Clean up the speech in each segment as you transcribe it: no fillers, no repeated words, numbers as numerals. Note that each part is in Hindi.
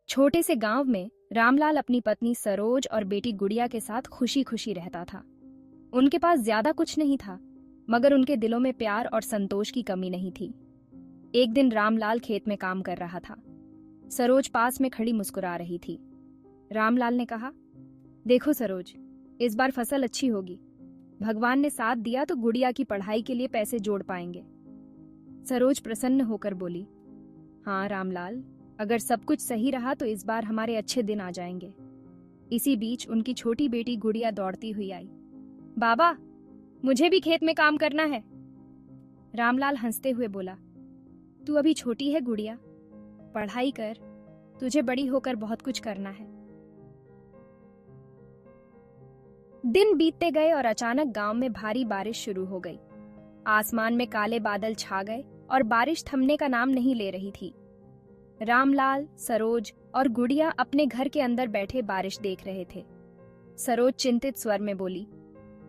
छोटे से गांव में रामलाल अपनी पत्नी सरोज और बेटी गुड़िया के साथ खुशी खुशी रहता था। उनके पास ज्यादा कुछ नहीं था, मगर उनके दिलों में प्यार और संतोष की कमी नहीं थी। एक दिन रामलाल खेत में काम कर रहा था। सरोज पास में खड़ी मुस्कुरा रही थी। रामलाल ने कहा, देखो सरोज, इस बार फसल अच्छी होगी। भगवान ने साथ दिया तो गुड़िया की पढ़ाई के लिए पैसे जोड़ पाएंगे। सरोज प्रसन्न होकर बोली, हाँ रामलाल, अगर सब कुछ सही रहा तो इस बार हमारे अच्छे दिन आ जाएंगे। इसी बीच उनकी छोटी बेटी गुड़िया दौड़ती हुई आई। बाबा, मुझे भी खेत में काम करना है। रामलाल हंसते हुए बोला, तू अभी छोटी है गुड़िया, पढ़ाई कर, तुझे बड़ी होकर बहुत कुछ करना है। दिन बीतते गए और अचानक गांव में भारी बारिश शुरू हो गई। आसमान में काले बादल छा गए और बारिश थमने का नाम नहीं ले रही थी। रामलाल, सरोज और गुड़िया अपने घर के अंदर बैठे बारिश देख रहे थे। सरोज चिंतित स्वर में बोली,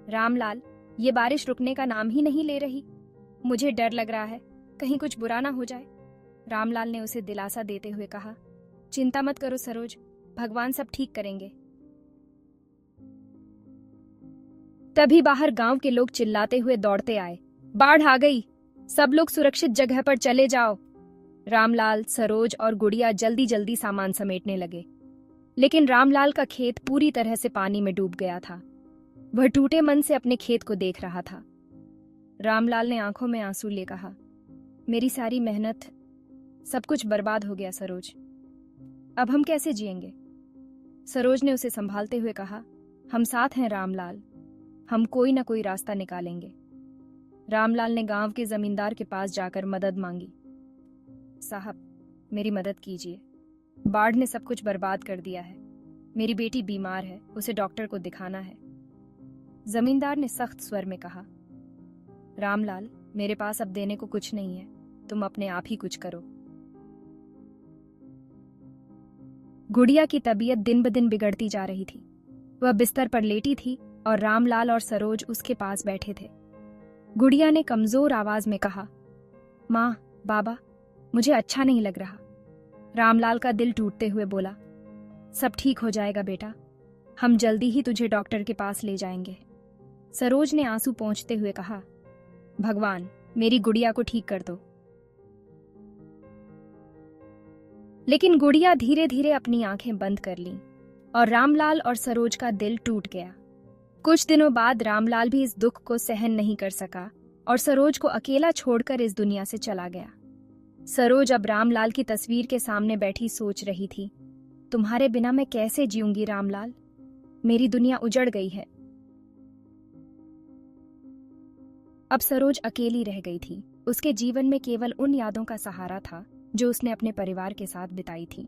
रामलाल, ये बारिश रुकने का नाम ही नहीं ले रही। मुझे डर लग रहा है, कहीं कुछ बुरा ना हो जाए। रामलाल ने उसे दिलासा देते हुए कहा, चिंता मत करो सरोज, भगवान सब ठीक करेंगे। तभी बाहर गांव के लोग चिल्लाते हुए दौड़ते आए, बाढ़ आ गई, सब लोग सुरक्षित जगह पर चले जाओ। रामलाल, सरोज और गुड़िया जल्दी जल्दी सामान समेटने लगे, लेकिन रामलाल का खेत पूरी तरह से पानी में डूब गया था। वह टूटे मन से अपने खेत को देख रहा था। रामलाल ने आंखों में आंसू ले कहा, मेरी सारी मेहनत, सब कुछ बर्बाद हो गया सरोज, अब हम कैसे जिएंगे। सरोज ने उसे संभालते हुए कहा, हम साथ हैं रामलाल, हम कोई ना कोई रास्ता निकालेंगे। रामलाल ने गांव के जमींदार के पास जाकर मदद मांगी। साहब, मेरी मदद कीजिए, बाढ़ ने सब कुछ बर्बाद कर दिया है। मेरी बेटी बीमार है, उसे डॉक्टर को दिखाना है। जमींदार ने सख्त स्वर में कहा, रामलाल, मेरे पास अब देने को कुछ नहीं है, तुम अपने आप ही कुछ करो। गुड़िया की तबीयत दिन ब दिन बिगड़ती जा रही थी। वह बिस्तर पर लेटी थी और रामलाल और सरोज उसके पास बैठे थे। गुड़िया ने कमजोर आवाज में कहा, माँ, बाबा, मुझे अच्छा नहीं लग रहा। रामलाल का दिल टूटते हुए बोला, सब ठीक हो जाएगा बेटा, हम जल्दी ही तुझे डॉक्टर के पास ले जाएंगे। सरोज ने आंसू पोंछते हुए कहा, भगवान, मेरी गुड़िया को ठीक कर दो। लेकिन गुड़िया धीरे धीरे अपनी आंखें बंद कर लीं और रामलाल और सरोज का दिल टूट गया। कुछ दिनों बाद रामलाल भी इस दुख को सहन नहीं कर सका और सरोज को अकेला छोड़कर इस दुनिया से चला गया। सरोज अब रामलाल की तस्वीर के सामने बैठी सोच रही थी, तुम्हारे बिना मैं कैसे जीऊंगी रामलाल, मेरी दुनिया उजड़ गई है। अब सरोज अकेली रह गई थी। उसके जीवन में केवल उन यादों का सहारा था जो उसने अपने परिवार के साथ बिताई थी।